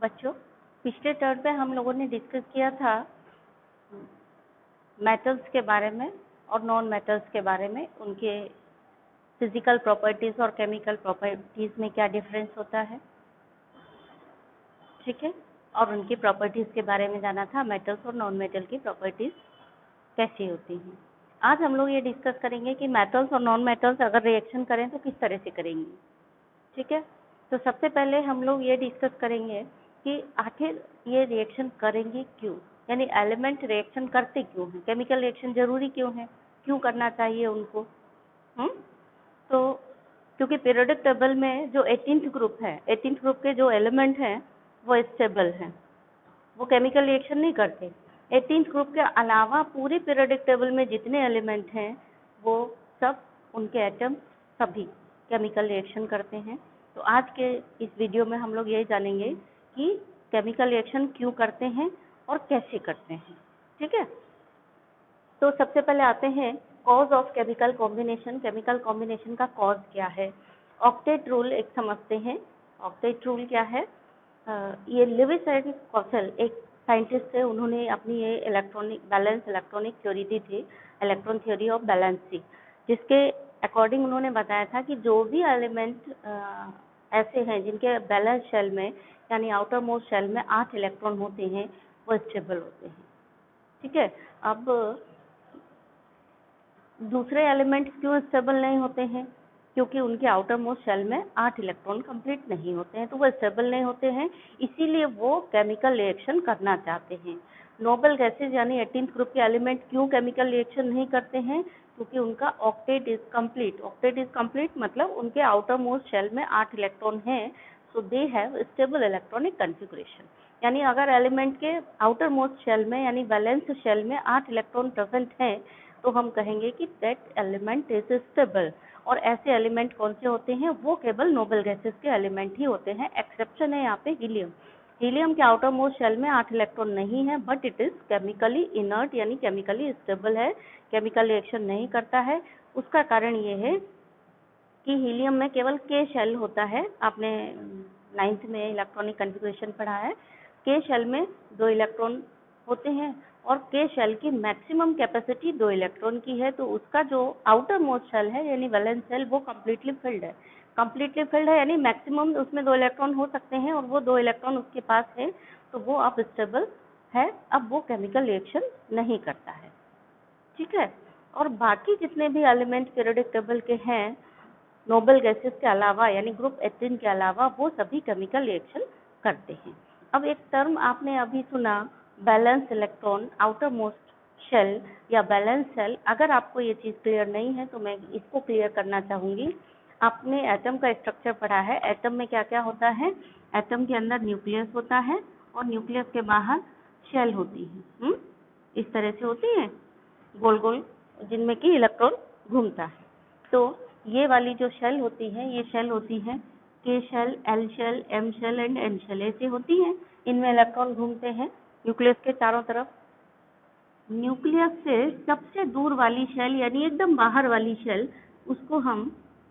बच्चों, पिछले टर्म पे हम लोगों ने डिस्कस किया था मेटल्स के बारे में और नॉन मेटल्स के बारे में, उनके फिजिकल प्रॉपर्टीज और केमिकल प्रॉपर्टीज में क्या डिफरेंस होता है, ठीक है, और उनकी प्रॉपर्टीज के बारे में जाना था, मेटल्स और नॉन मेटल की प्रॉपर्टीज कैसी होती हैं। आज हम लोग ये डिस्कस करेंगे कि मेटल्स और नॉन मेटल्स अगर रिएक्शन करें तो किस तरह से करेंगे, ठीक है। तो सबसे पहले हम लोग ये डिस्कस करेंगे कि आखिर ये रिएक्शन करेंगे क्यों, यानी एलिमेंट रिएक्शन करते क्यों हैं, केमिकल रिएक्शन जरूरी क्यों है, क्यों करना चाहिए उनको। तो क्योंकि पीरियोडिक टेबल में जो 18th ग्रुप है, 18th ग्रुप के जो एलिमेंट हैं वो स्टेबल हैं, वो केमिकल रिएक्शन नहीं करते। 18th ग्रुप के अलावा पूरे पीरियोडिक टेबल में जितने एलिमेंट हैं वो सब, उनके एटम सभी केमिकल रिएक्शन करते हैं। तो आज के इस वीडियो में हम लोग यही जानेंगे कि केमिकल रिएक्शन क्यों करते हैं और कैसे करते हैं, ठीक है। तो सबसे पहले आते हैं cause of chemical combination. Chemical combination का कॉज क्या है। ऑक्टेट रूल एक समझते हैं। ऑक्टेट रूल क्या है, ये लेविस एंड कॉसेल एक साइंटिस्ट थे, उन्होंने अपनी ये इलेक्ट्रॉनिक थ्योरी दी थी, इलेक्ट्रॉन थ्योरी ऑफ बैलेंसी, जिसके अकॉर्डिंग उन्होंने बताया था कि जो भी एलिमेंट ऐसे हैं जिनके बैलेंस शेल में यानी आउटर मोस्ट शेल में 8 इलेक्ट्रॉन होते हैं वो स्टेबल होते हैं, ठीक है। अब दूसरे एलिमेंट्स क्यों स्टेबल नहीं होते हैं, क्योंकि उनके आउटर मोस्ट शेल में 8 इलेक्ट्रॉन कंप्लीट नहीं होते हैं, तो वो स्टेबल नहीं होते हैं, इसीलिए वो केमिकल रिएक्शन करना चाहते हैं। नोबल गैसेज यानी 18th ग्रुप के एलिमेंट क्यों केमिकल रिएक्शन नहीं करते हैं, क्योंकि उनका octet is complete. Octet is complete मतलब उनके आउटर मोस्ट शेल में 8 इलेक्ट्रॉन हैं, so they have stable electronic configuration. यानी अगर एलिमेंट के आउटर मोस्ट शेल में यानी वैलेंस शेल में 8 इलेक्ट्रॉन प्रेजेंट हैं तो हम कहेंगे कि दैट एलिमेंट इज स्टेबल। और ऐसे एलिमेंट कौन से होते हैं, वो केवल नोबल गैसेस के एलिमेंट ही होते हैं। एक्सेप्शन है यहाँ पे हीलियम। हीलियम के आउटर मोस्ट शेल में 8 इलेक्ट्रॉन नहीं है, but it is chemically inert यानी केमिकली स्टेबल है, केमिकल रिएक्शन नहीं करता है। उसका कारण ये है कि हीलियम में केवल के शेल होता है। आपने 9th में इलेक्ट्रॉनिक कॉन्फ़िगरेशन पढ़ा है, के शेल में 2 इलेक्ट्रॉन होते हैं और के शेल की मैक्सिमम कैपेसिटी 2 इलेक्ट्रॉन की है, तो उसका जो आउटर मोस्ट शेल है यानी वैलेंस शेल वो कम्प्लीटली फिल्ड है। कम्प्लीटली फिल्ड है यानी मैक्सिमम उसमें 2 इलेक्ट्रॉन हो सकते हैं और वो 2 इलेक्ट्रॉन उसके पास है, तो वो अब स्टेबल है, अब वो केमिकल रिएक्शन नहीं करता है, ठीक है। और बाकी जितने भी एलिमेंट पीरियोडिक टेबल के हैं नोबल गैसेस के अलावा यानी ग्रुप 18 के अलावा, वो सभी केमिकल रिएक्शन करते हैं। अब एक टर्म आपने अभी सुना, valence electron, outermost shell या बैलेंस शेल। अगर आपको ये चीज़ क्लियर नहीं है तो मैं इसको क्लियर करना चाहूँगी। आपने एटम का स्ट्रक्चर पढ़ा है, एटम में क्या क्या होता है। एटम के अंदर न्यूक्लियस होता है और न्यूक्लियस के बाहर शेल होती है, इस तरह से होती है गोल गोल, जिनमें कि इलेक्ट्रॉन घूमता है। तो ये वाली जो शेल होती है, ये शेल होती है K shell, L shell, M shell and N shell, ऐसे होती हैं। इनमें इलेक्ट्रॉन घूमते हैं न्यूक्लियस के चारों तरफ। न्यूक्लियस से सबसे दूर वाली शेल यानी एकदम बाहर वाली शेल, उसको हम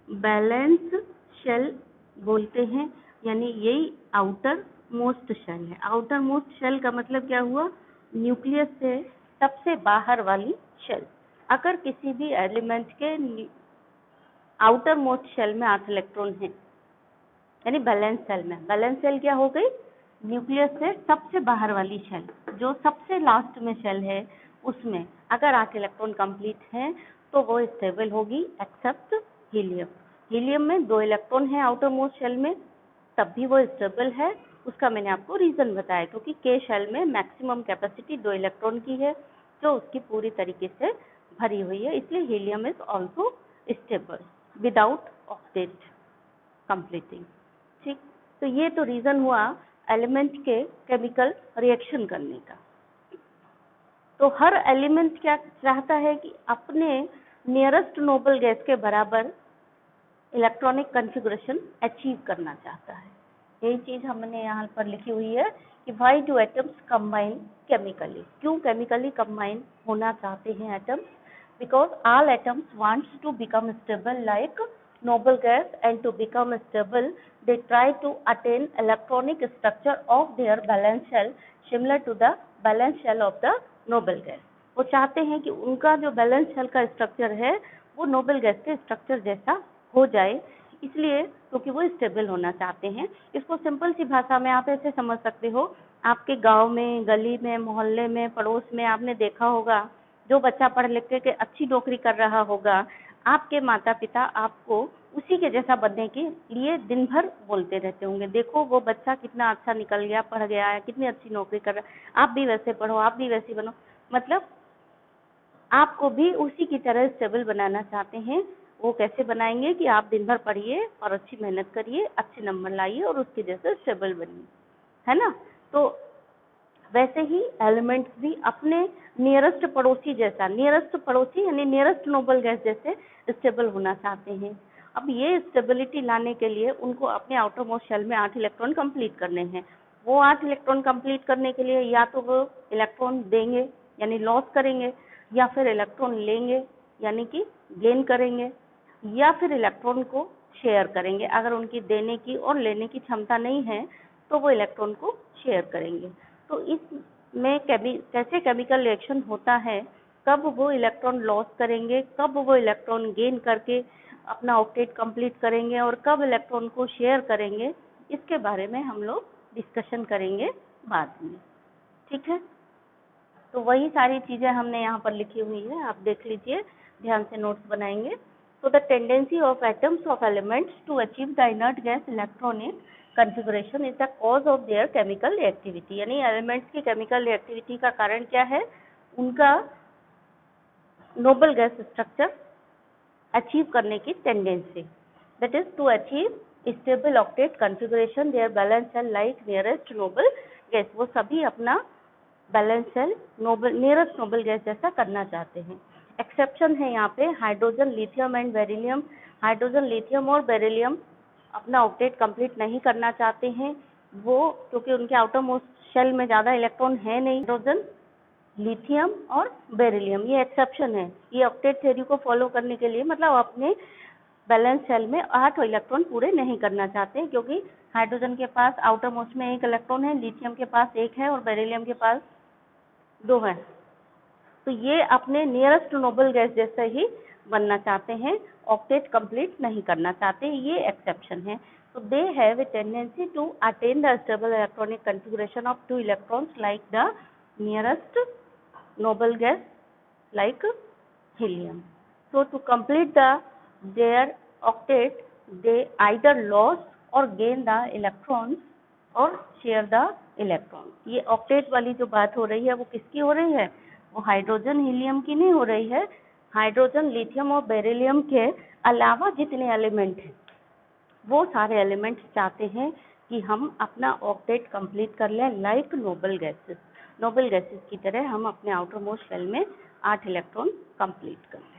बैलेंस शेल बोलते हैं, यानी यही आउटर मोस्ट शेल है। आउटर मोस्ट शेल का मतलब क्या हुआ, न्यूक्लियस से सबसे बाहर वाली शेल। अगर किसी भी एलिमेंट के आउटर मोस्ट शेल में 8 इलेक्ट्रॉन हैं यानी बैलेंस शेल में, बैलेंस शेल क्या हो गई, न्यूक्लियस से सबसे बाहर वाली शेल, जो सबसे लास्ट में शेल है उसमें अगर 8 इलेक्ट्रॉन कंप्लीट हैं तो वो स्टेबल होगी, एक्सेप्ट हीलियम। हीलियम में 2 इलेक्ट्रॉन है आउटर मोस्ट शेल में, तब भी वो स्टेबल है। उसका मैंने आपको रीजन बताया, क्योंकि के शेल में मैक्सिमम कैपेसिटी 2 इलेक्ट्रॉन की है जो उसकी पूरी तरीके से भरी हुई है, इसलिए helium is also stable without octet completing, ठीक। तो ये तो रीजन हुआ एलिमेंट के केमिकल रिएक्शन करने का। तो हर एलिमेंट क्या चाहता है कि अपने नियरेस्ट नोबल गैस के बराबर इलेक्ट्रॉनिक कॉन्फ़िगरेशन अचीव करना चाहता है। यही चीज हमने यहाँ पर लिखी हुई है कि why do atoms combine chemically, क्यों केमिकली कंबाइन होना चाहते हैं atoms, because all atoms wants to become stable like noble gas and to become stable, they try to attain electronic structure of their valence shell similar to the valence shell of the noble gas. वो चाहते हैं कि उनका जो balance shell का structure है वो noble gas के स्ट्रक्चर जैसा हो जाए, इसलिए क्योंकि वो स्टेबल होना चाहते हैं। इसको सिंपल सी भाषा में आप ऐसे समझ सकते हो, आपके गांव में, गली में, मोहल्ले में, पड़ोस में आपने देखा होगा जो बच्चा पढ़ लिख के अच्छी नौकरी कर रहा होगा, आपके माता पिता आपको उसी के जैसा बनने के लिए दिन भर बोलते रहते होंगे, देखो वो बच्चा कितना अच्छा निकल गया, पढ़ गया है, कितनी अच्छी नौकरी कर रहा है, आप भी वैसे पढ़ो, आप भी वैसी बनो। मतलब आपको भी उसी की तरह स्टेबल बनाना चाहते हैं। वो कैसे बनाएंगे कि आप दिन भर पढ़िए और अच्छी मेहनत करिए, अच्छे नंबर लाइए और उसके जैसे स्टेबल बनिए, है ना। तो वैसे ही एलिमेंट्स भी अपने नियरेस्ट पड़ोसी जैसा, नियरेस्ट पड़ोसी यानी नियरेस्ट नोबल गैस जैसे स्टेबल होना चाहते हैं। अब ये स्टेबिलिटी लाने के लिए उनको अपने आउटर मोस्ट शेल में 8 इलेक्ट्रॉन कंप्लीट करने हैं। वो 8 इलेक्ट्रॉन कंप्लीट करने के लिए या तो वो इलेक्ट्रॉन देंगे यानी लॉस करेंगे, या फिर इलेक्ट्रॉन लेंगे यानी कि गेन करेंगे, या फिर इलेक्ट्रॉन को शेयर करेंगे। अगर उनकी देने की और लेने की क्षमता नहीं है तो वो इलेक्ट्रॉन को शेयर करेंगे। तो इसमें कैसे केमिकल रिएक्शन होता है, कब वो इलेक्ट्रॉन लॉस करेंगे, कब वो इलेक्ट्रॉन गेन करके अपना ऑक्टेट कंप्लीट करेंगे और कब इलेक्ट्रॉन को शेयर करेंगे, इसके बारे में हम लोग डिस्कशन करेंगे बाद में, ठीक है। तो वही सारी चीज़ें हमने यहाँ पर लिखी हुई है, आप देख लीजिए, ध्यान से नोट्स बनाएंगे। तो the tendency of atoms of elements to achieve the inert gas electronic configuration is the cause of their chemical reactivity, यानी एलिमेंट्स की केमिकल रिएक्टिविटी का कारण क्या है, उनका नोबल गैस स्ट्रक्चर अचीव करने की tendency, that is to achieve stable octet configuration their valence shell like nearest noble gas. वो सभी अपना valence shell nearest noble gas जैसा करना चाहते हैं। एक्सेप्शन है यहाँ पे hydrogen, lithium and beryllium. Hydrogen, lithium और बेरिलियम अपना ऑक्टेट कंप्लीट नहीं करना चाहते हैं, वो क्योंकि उनके आउटर मोस्ट शेल में ज़्यादा इलेक्ट्रॉन है नहीं। हाइड्रोजन, लिथियम और बेरिलियम ये एक्सेप्शन है, ये ऑक्टेट थ्योरी को फॉलो करने के लिए, मतलब अपने बैलेंस शेल में 8 इलेक्ट्रॉन पूरे नहीं करना चाहते, क्योंकि हाइड्रोजन के पास आउटर मोस्ट में 1 इलेक्ट्रॉन है, लिथियम के पास 1 है और बेरिलियम के पास 2 है। तो ये अपने नियरेस्ट नोबल गैस जैसे ही बनना चाहते हैं, ऑक्टेट कंप्लीट नहीं करना चाहते, ये एक्सेप्शन है। तो they have a tendency to attain the stable electronic configuration of 2 electrons like the nearest noble gas like helium. So to complete their octet, they either lose or gain the electrons or share the electrons. ये octet वाली जो बात हो रही है वो किसकी हो रही है, वो हाइड्रोजन हीलियम की नहीं हो रही है। हाइड्रोजन, लिथियम और बेरिलियम के अलावा जितने एलिमेंट हैं वो सारे एलिमेंट्स चाहते हैं कि हम अपना ऑक्टेट कंप्लीट कर लें like noble gases. Noble gases की तरह हम अपने आउटर मोस्ट शेल में 8 इलेक्ट्रॉन कंप्लीट करें।